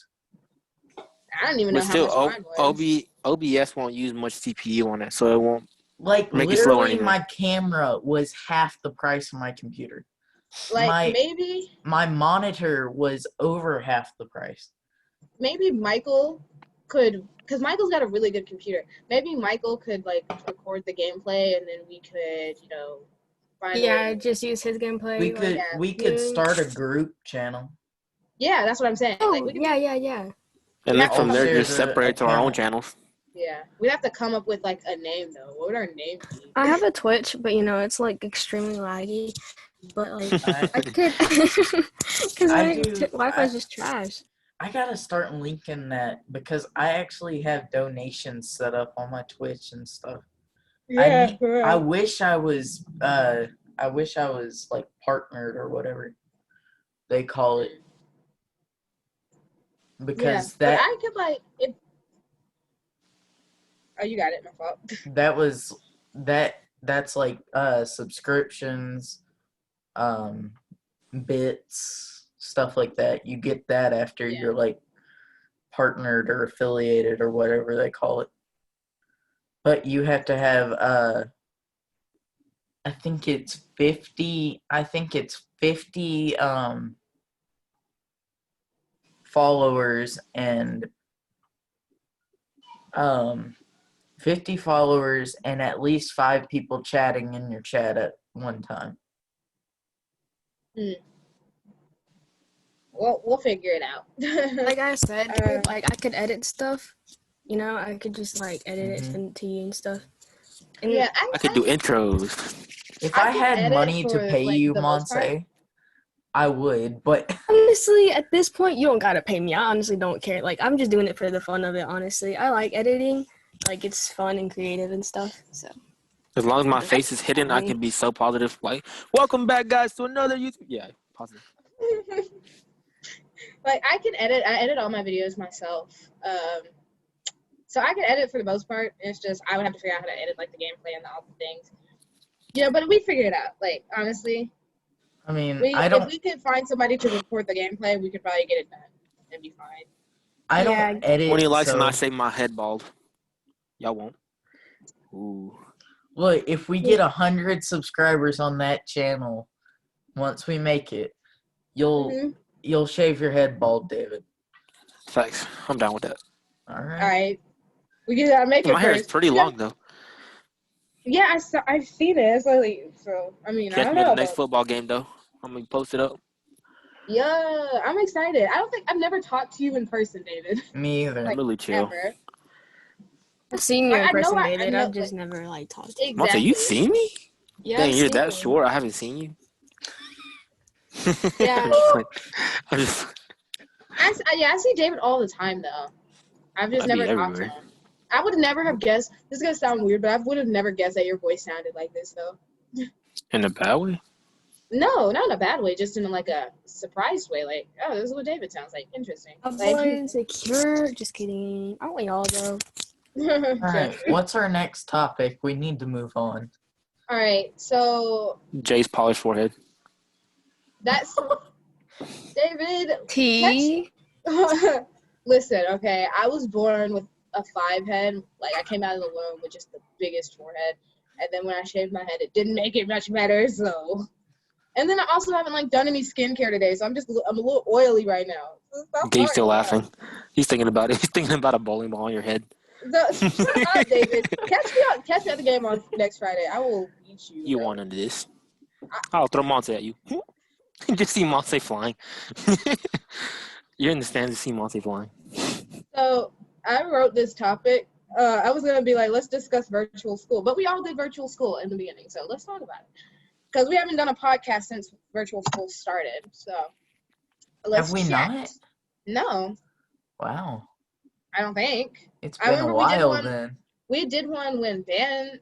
I don't even know But how still, much mine was. OBS won't use much CPU on it, so it won't. Like Make it slow or literally, anything. my camera was half the price of my computer. Like maybe My monitor was over half the price. Michael could, because Michael's got a really good computer. Maybe Michael could like record the gameplay and then we could, find a way Yeah, to- just use his gameplay. We could viewing. start a group channel. Yeah, that's what I'm saying. Oh, Like we could yeah. And then from I'll there, share just the separate to our own account. channels. Yeah, we'd have to come up with like a name though. What would our name be? I have a Twitch, but it's like extremely laggy. But like I I could, because my do- Wi-Fi is just trash. I gotta start linking that because I actually have donations set up on my Twitch and stuff. I wish I was like partnered or whatever they call it. Because but I could like if. Oh, you got it. My fault. that's like subscriptions, bits, stuff like that. You get that after Yeah. you're like partnered or affiliated or whatever they call it. But you have to have I think it's 50 followers and 50 followers and at least 5 people chatting in your chat at one time. We'll figure it out. Like I said, Uh, like I could edit stuff. I could just like edit it into you and stuff. And yeah, I could do intros. If I I can had edit money to for, pay like, you, the most part. Monse, I would, but honestly, at this point, you don't gotta pay me. I honestly don't care. Like I'm just doing it for the fun of it. Honestly, I like editing. Like it's fun and creative and stuff. So As long as my face is hidden, I can be so positive. Like, welcome back, guys, to another YouTube. Yeah, positive. Like I can edit. I edit all my videos myself. So I can edit for the most part. It's just I would have to figure out how to edit like the gameplay and all the things. Yeah, but we figured it out. Like honestly, I mean, if we could find somebody to record the gameplay, we could probably get it done and be fine. I Yeah. don't edit. When he likes so, and I say my head bald. Y'all won't. Ooh. Look, if we get 100 subscribers on that channel, once we make it, you'll shave your head bald, David. Facts. I'm down with that. All All right. right, we gotta make it My hair is first. pretty long though. Yeah, I've seen it. So I mean, I Catch don't me at know. the next football game though. I'm gonna post it up. Yeah, I'm excited. I've never talked to you in person, David. Me either. Like, Really chill. ever. I've seen you I in know person, I David. know, I've just like, never like talked. Monte, exactly. you seen me? Yeah, Dang, I've you're seen that you. short. I haven't seen you. Yeah. I'm just I see David all the time though. I've just I be never talked to everywhere. him. I would never have guessed. This is gonna sound weird, but I would have never guessed that your voice sounded like this though. In a bad way. No, not in a bad way, just in like a surprised way. Like, oh, this is what David sounds like. Interesting. A Like, boy insecure. Just kidding. Aren't we all though? All right. What's our next topic? We need to move on. All right, so Jay's polished forehead. that's David. T. Listen, okay, I was born with a 5 head. Like I came out of the womb with just the biggest forehead, and then when I shaved my head, it didn't make it much better. So, and then I also haven't like done any skincare today, so I'm a little oily right now. So Gabe's still sorry. laughing. He's thinking about it. He's thinking about a bowling ball on your head. Shut up, David. Catch me at the game on next Friday. I will beat you. You bro. want into this? I'll throw Monte at you. Just see Monte flying. You're in the stands to see Monte flying. So I wrote this topic. I was gonna be like, let's discuss virtual school, but we all did virtual school in the beginning, so let's talk about it because we haven't done a podcast since virtual school started. So let's Have we chat. not? No, Wow. I don't think. It's I been a remember we did while one- then. We did one when band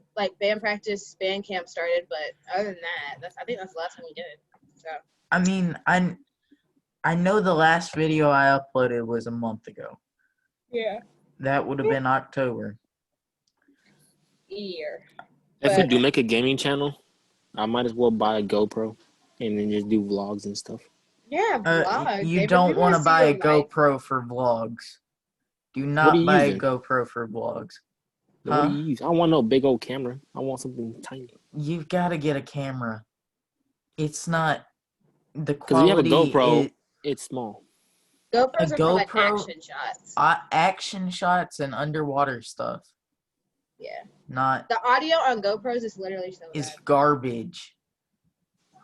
practice, band camp started, but other than that, I think that's the last one we did. So I mean, I know the last video I uploaded was a month ago. yeah, That would have been October. If we But- do make a gaming channel, I might as well buy a GoPro and then just do vlogs and stuff. yeah, vlog. You David, don't we want wanna to see buy a your life. GoPro for vlogs. Do are not you buy using? a GoPro for vlogs. What Huh? do you use? I want no big old camera. I want something tiny. You've got to get a camera. It's not the Because if you have a quality. GoPro, it's small. GoPros A are for like GoPro- action shots. Action shots and underwater stuff. Yeah. Not The audio on GoPros is literally so is bad. garbage. Well,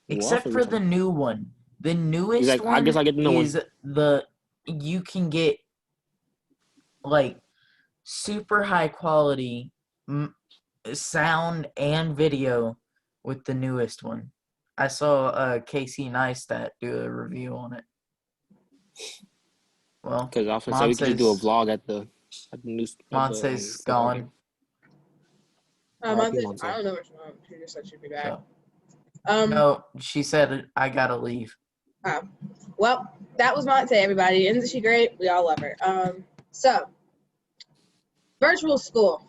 Except I'll for figure the new one. The newest like, one I guess I get the new one. is you can get like super high quality sound and video with the newest one. I saw Casey Neistat do a review on it. Well, Because I was going to say we could just do a Monte's- vlog at the news. Monte's gone. RIP I Monte. don't know which one. She just said she'd be back. So, no, she said I gotta leave. Well, that was Monte, everybody. Isn't she great? We all love her. So, virtual school.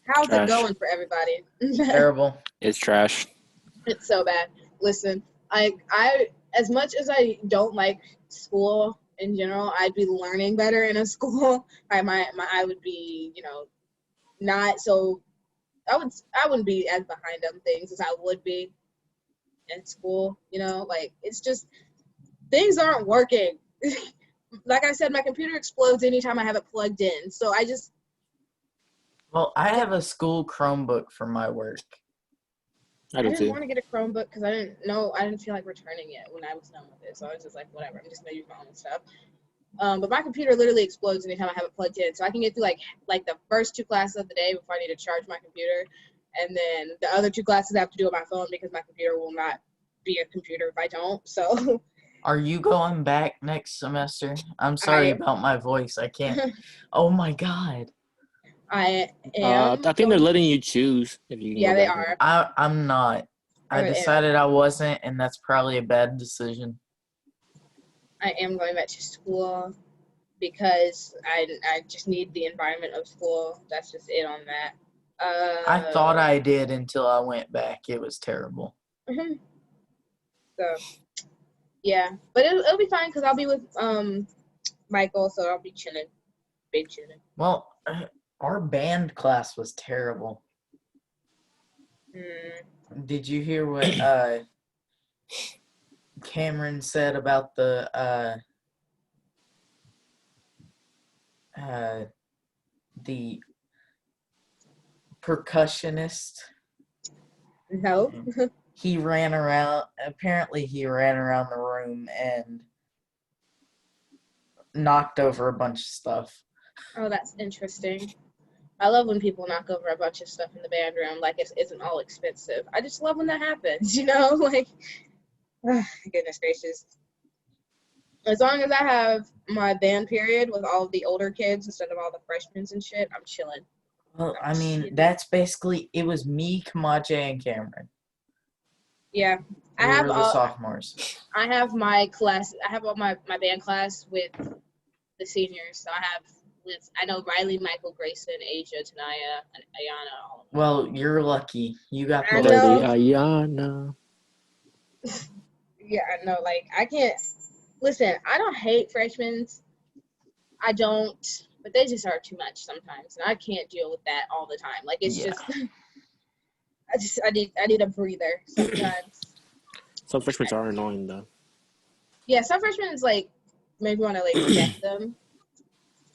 How's Trash. it going for everybody? Terrible. It's trash. It's so bad. Listen, I as much as I don't like school in general, I'd be learning better in a school. I would be, not so. I wouldn't be as behind on things as I would be in school. Like it's just things aren't working. Like I said, my computer explodes anytime I have it plugged in. So Well, I have a school Chromebook for my work. I I do didn't too. want to get a Chromebook because I didn't feel like returning it when I was done with it. So I was just like, whatever, I'm just gonna use my own stuff. But my computer literally explodes anytime I have it plugged in. So I can get through like the first 2 classes of the day before I need to charge my computer, and then the other 2 classes I have to do on my phone because my computer will not be a computer if I don't. So Are you going back next semester? I'm sorry I- about my voice. I can't. Oh my god. I am. I think they're letting you choose if you can Yeah, go they back. are. I'm not. I I am. decided I wasn't, and that's probably a bad decision. I am going back to school because I just need the environment of school. That's just it on that. I thought I did until I went back. It was terrible. Mhm. So yeah, but it'll be fine because I'll be with Michael, so I'll be chilling, big chilling. Well, our band class was terrible. Did you hear what Cameron said about the percussionist? No. He ran around. Apparently, he ran around the room and knocked over a bunch of stuff. Oh, that's interesting. I love when people knock over a bunch of stuff in the band room, like it isn't all expensive. I just love when that happens, like, goodness gracious. As long as I have my band period with all of the older kids instead of all the freshmen and shit, I'm chilling. Well, I mean, that's basically, it was me, Kamaje, and Cameron. Yeah. We were the sophomores. I have my class, I have all my band class with the seniors. So I know Riley, Michael, Grayson, Asia, Tanaya, and Ayana. All of them. Well, you're lucky. You got the I know. Ayana. Yeah, I know. Like, I can't. Listen, I don't hate freshmen. I don't, but they just are too much sometimes, and I can't deal with that all the time. Like, it's just, I need a breather sometimes. Some freshmen are annoying though. Yeah, some freshmen like maybe want to like protect them,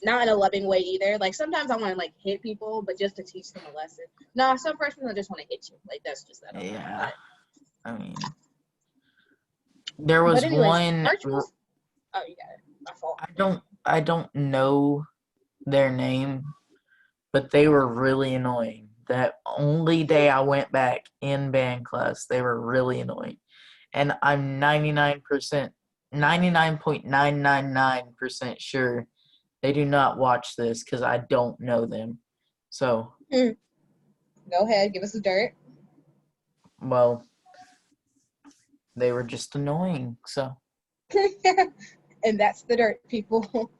not in a loving way either. Like sometimes I want to like hit people, but just to teach them a lesson. No, some freshmen I just want to hit you. Like that's just that. Yeah. I mean, there was one. Virtuals? Oh, you got it. My fault. I don't know their name, but they were really annoying. That only day I went back in band class, they were really annoying. And I'm 99.999% sure they do not watch this because I don't know them. So. Go ahead, give us the dirt. Well, they were just annoying, so. And that's the dirt, people.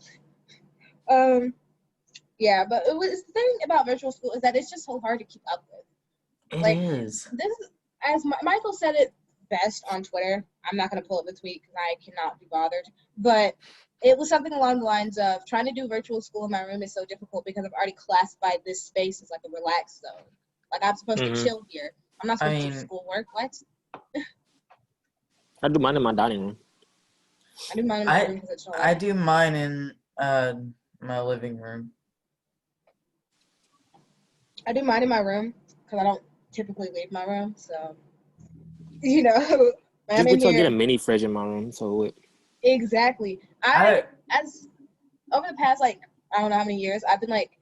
Yeah, but the thing about virtual school is that it's just so hard to keep up with. It is. This is, as Michael said it best on Twitter. I'm not going to pull up the tweet because I cannot be bothered. But it was something along the lines of trying to do virtual school in my room is so difficult because I've already classified this space as like a relaxed zone. Like I'm supposed to chill here. I'm not supposed to do schoolwork. What? I do mine in my dining room. I do mine in my room because it's I do mine in my living room. I do mine in my room because I don't typically leave my room, so just wait till I get a mini fridge in my room. So exactly. As over the past I don't know how many years, I've been like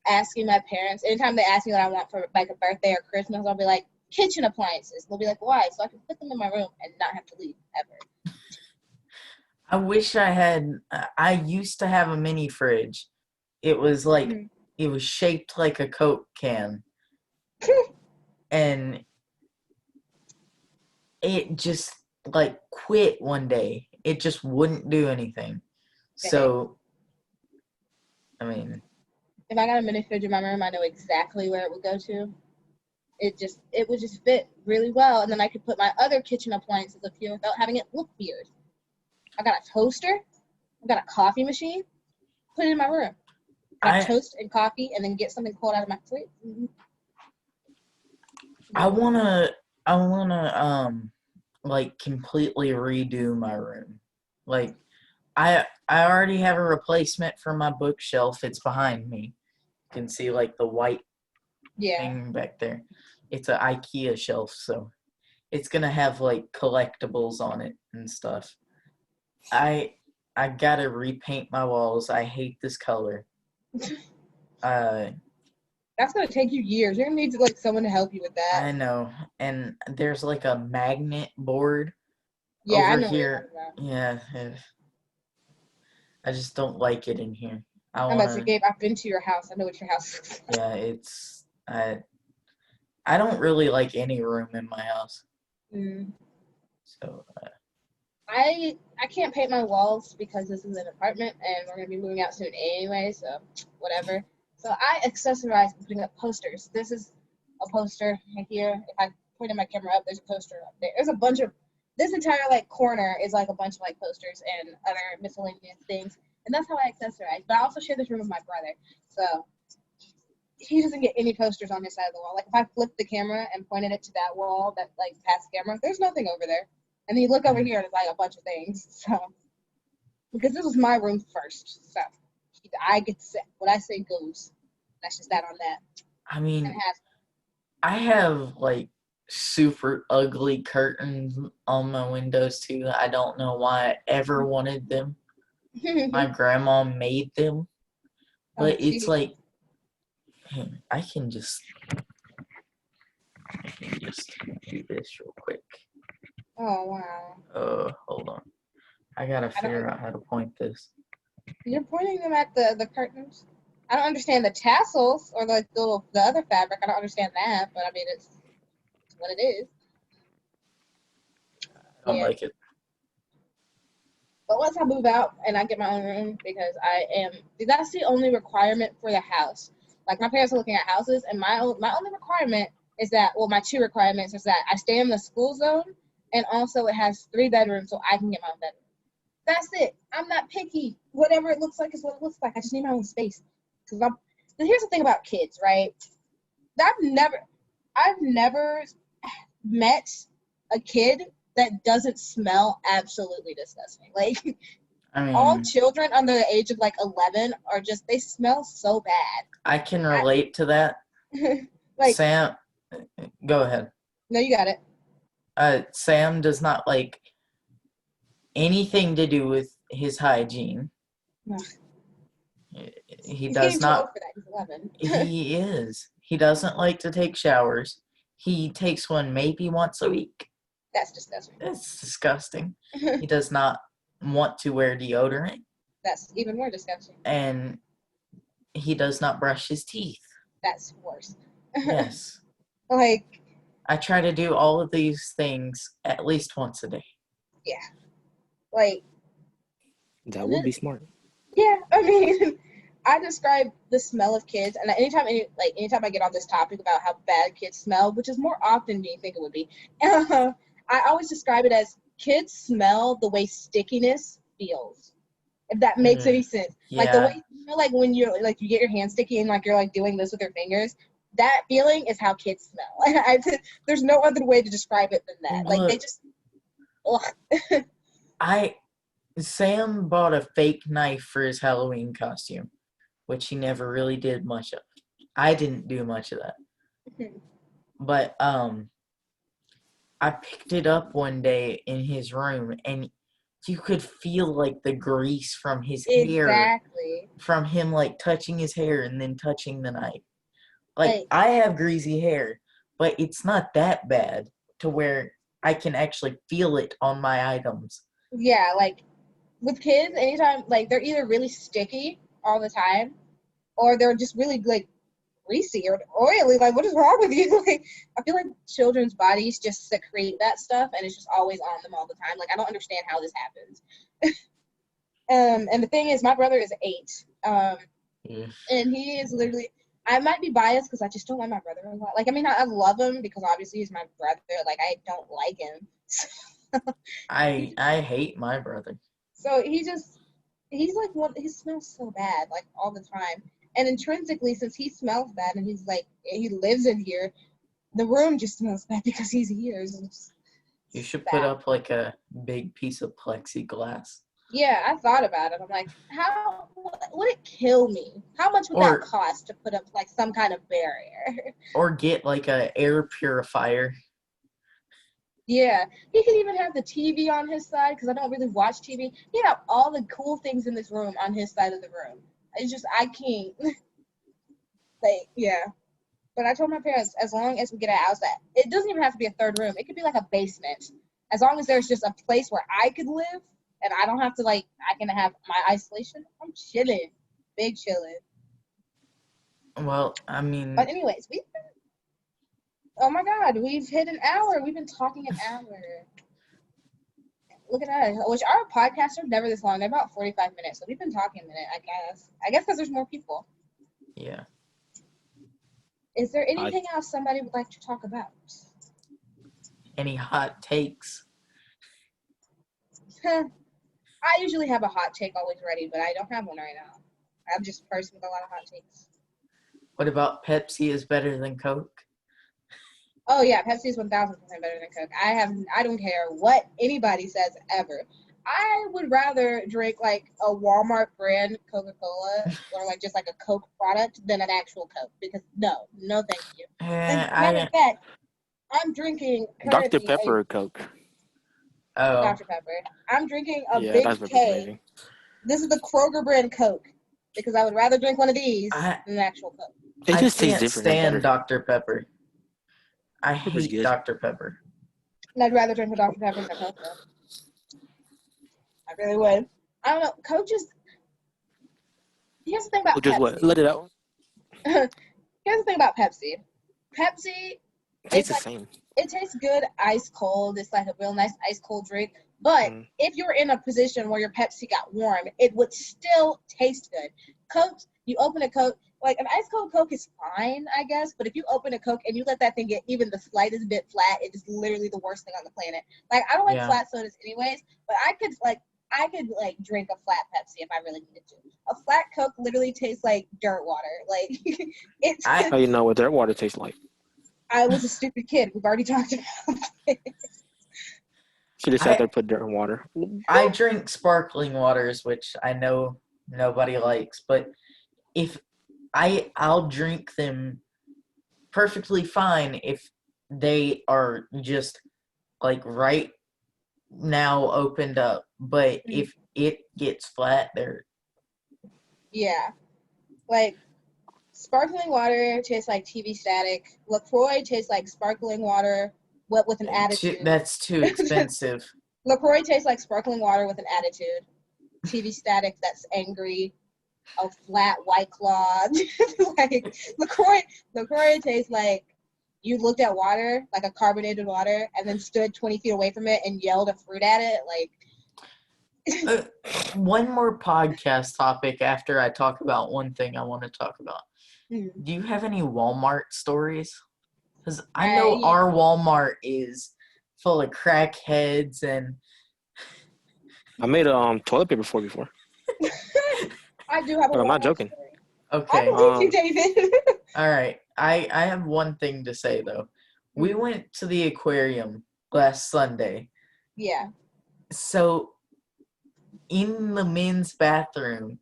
asking my parents anytime they ask me what I want for like a birthday or Christmas, I'll be like kitchen appliances. They'll be like, why? So I can put them in my room and not have to leave ever. I wish I had. I used to have a mini fridge. It was like it was shaped like a Coke can, and it just like quit one day. It just wouldn't do anything. So, I mean, if I got a mini fridge in my room, I know exactly where it would go to. It would just fit really well, and then I could put my other kitchen appliances up here without having it look weird. I got a toaster. I got a coffee machine. Put it in my room. I toast and coffee, and then get something cold out of my fridge. Mm-hmm. I wanna like completely redo my room. Like, I already have a replacement for my bookshelf. It's behind me. You can see like the white thing back there. It's an IKEA shelf, so it's gonna have like collectibles on it and stuff. I gotta repaint my walls. I hate this color. That's gonna take you years. You're gonna need like someone to help you with that. I know, and there's like a magnet board over I know here. Yeah, I just don't like it in here. I'm about to say, Gabe, I've been to your house. I know what your house looks like. Yeah, it's I don't really like any room in my house. Mm. So I can't paint my walls because this is an apartment and we're gonna be moving out soon anyway, so whatever. So I accessorize by putting up posters. This is a poster right here. If I point my camera up, there's a poster up there. There's a bunch of this entire like corner is like a bunch of like posters and other miscellaneous things. And that's how I accessorize. But I also share this room with my brother. So he doesn't get any posters on his side of the wall. Like if I flip the camera and pointed it to that wall that like past the camera, there's nothing over there. And then you look over here and it's like a bunch of things. So because this was my room first, so I get to say what I say goes. That's just that on that. I And mean, it has I have like super ugly curtains on my windows too. I don't know why I ever wanted them. My grandma made them, but it's geez. like, I can just do this real quick. Oh wow. Hold on. I gotta figure out how to point this. You're pointing them at the curtains. I don't understand the tassels or like the other fabric. I don't understand that, but I mean it's what it is. I don't Yeah. like it. But once I move out and I get my own room, because that's the only requirement for the house. Like my parents are looking at houses, and my only requirement is that, well, my two requirements is that I stay in the school zone, and also it has 3 bedrooms, so I can get my own bedroom. That's it. I'm not picky. Whatever it looks like is what it looks like. I just need my own space. And here's the thing about kids, right? I've never met a kid that doesn't smell absolutely disgusting. Like I all mean, children under the age of like 11 are just, they smell so bad. I can relate to that. Like, Sam, go ahead. no, you got it. Sam does not like anything to do with his hygiene. Ugh. He He's does getting too old not. for that. He's 11. He is. He doesn't like to take showers. He takes one maybe once a week. That's disgusting. It's disgusting. He does not want to wear deodorant, That's even more disgusting. and he does not brush his teeth. That's worse. Yes. Like, I try to do all of these things at least once a day. yeah. Like, That would be smart. yeah, I mean, I describe the smell of kids, and anytime I get on this topic about how bad kids smell, which is more often than you think it would be, I always describe it as kids smell the way stickiness feels. If that makes any sense. Yeah. Like the way you know, like when you're like you get your hand sticky and like you're like doing this with your fingers. That feeling is how kids smell. There's no other way to describe it than that. Like they just. Ugh. Sam bought a fake knife for his Halloween costume, which he never really did much of. I didn't do much of that. But I picked it up one day in his room, and you could feel like the grease from his hair. Exactly. From him like touching his hair and then touching the knife. Like I have greasy hair, but it's not that bad to where I can actually feel it on my items. Yeah, like with kids, anytime like they're either really sticky all the time, or they're just really like greasy or oily. Like, what is wrong with you? Like, I feel like children's bodies just secrete that stuff, and it's just always on them all the time. Like, I don't understand how this happens. And the thing is, my brother is 8, and he is literally. I might be biased because I just don't like my brother a lot. Like, I mean, I love him because obviously he's my brother. Like, I don't like him. I hate my brother. So he's like he smells so bad like all the time. And intrinsically, since he smells bad and he's like he lives in here, the room just smells bad because he's here. You should put up like a big piece of plexiglass. Yeah, I thought about it. I'm like, how would it kill me? How much would that cost to put up like some kind of barrier? Or get like a air purifier. Yeah, he could even have the TV on his side because I don't really watch TV. He'd have all the cool things in this room on his side of the room. It's just I can't. Like, yeah. But I told my parents, as long as we get a house that it doesn't even have to be a 3rd room. It could be like a basement. As long as there's just a place where I could live and I don't have to I can have my isolation. I'm chilling, big chilling. Well, I mean. But anyways, oh my God, we've hit an hour. We've been talking an hour. Look at that. Which our podcasts are never this long. They're about 45 minutes. So we've been talking a minute, I guess. I guess because there's more people. Yeah. Is there anything else somebody would like to talk about? Any hot takes? I usually have a hot take always ready, but I don't have one right now. I'm just a person with a lot of hot takes. What about Pepsi is better than Coke? Oh yeah, Pepsi is 1000% better than Coke. I don't care what anybody says ever. I would rather drink like a Walmart brand Coca-Cola or like just like a Coke product than an actual Coke because no thank you. And matter of fact, I'm drinking Dr. currently Pepper or Coke? oh, Dr. Pepper. I'm drinking a Yeah, Big that's Pepper's K. amazing. This is the Kroger brand Coke because I would rather drink one of these than an actual Coke. It I just tastes can't different and stand better. Dr. Pepper. I Pepper's hate good. Dr. Pepper. And I'd rather drink a Dr. Pepper than a Coke. Though. I really would. I don't know. Coke just. Here's the thing about Just Pepsi. what? Let it out. Here's the thing about Pepsi. Pepsi, It tastes the like, same. it tastes good ice cold. It's like a real nice ice cold drink. But if you're in a position where your Pepsi got warm, it would still taste good. Coke, you open a Coke, like an ice cold Coke is fine, I guess. But if you open a Coke and you let that thing get even the slightest bit flat, it is literally the worst thing on the planet. Like I don't like flat sodas anyways, but I could drink a flat Pepsi if I really needed to. A flat Coke literally tastes like dirt water. Like it's. How you know what their water tastes like? I was a stupid kid. We've already talked about it. Should have sat there and put dirt in water. I drink sparkling waters, which I know nobody likes, but if I'll drink them perfectly fine if they are just like right now opened up. But if it gets flat, they're Yeah. Like sparkling water tastes like TV static. LaCroix tastes like sparkling water with an attitude. that's too expensive. LaCroix tastes like sparkling water with an attitude. TV static that's angry. A flat White Claw. Like LaCroix tastes like you looked at water, like a carbonated water, and then stood 20 feet away from it and yelled a fruit at it. Like one more podcast topic after I talk about one thing I want to talk about. Do you have any Walmart stories? Because I know our Walmart is full of crackheads and. I made a toilet paper for before. I do have a But I'm not Walmart joking. story. Okay. I believe you, David. All right. I have one thing to say though. We went to the aquarium last Sunday. Yeah. So in the men's bathroom,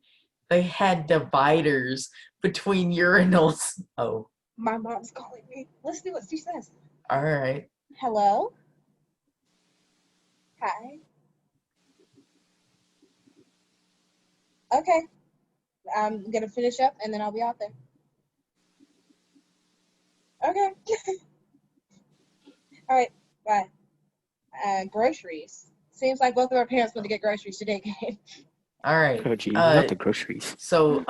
they had dividers between urinals. Oh. My mom's calling me. Let's see what she says. All right. Hello? Hi. Okay. I'm going to finish up and then I'll be out there. Okay. All right. Bye. Groceries. Seems like both of our parents went to get groceries today. All right. Oh, geez, not the groceries. So,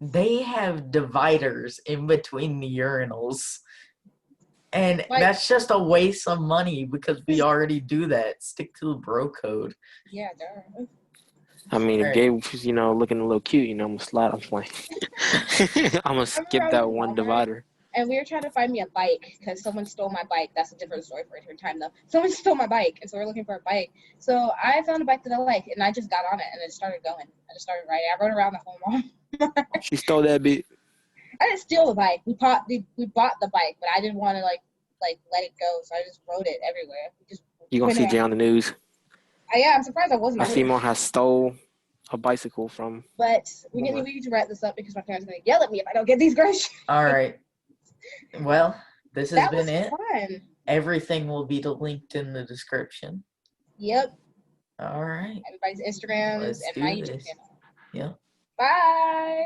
they have dividers in between the urinals. And that's just a waste of money because we already do that. Stick to the bro code. Yeah, duh. I mean, if Gabe was, looking a little cute, I'm going to slide. I'm playing. I'm going to skip that one divider. And we were trying to find me a bike because someone stole my bike. That's a different story for a different time, though. Someone stole my bike, and so we're looking for a bike. So I found a bike that I like, and I just got on it, and it started going. I just started riding. I rode around the whole mall. She stole that bit. I didn't steal the bike. We bought the bike, but I didn't want to like let it go, so I just rode it everywhere. You gonna see Jay on the news? Yeah, I'm surprised I wasn't. I see Seymour has stole a bicycle from. But we need to wrap this up because my parents are gonna yell at me if I don't get these groceries. All right. Well, this has been it. Fun. Everything will be linked in the description. Yep. All right. Everybody's Instagrams and my YouTube channel. Yep. Bye.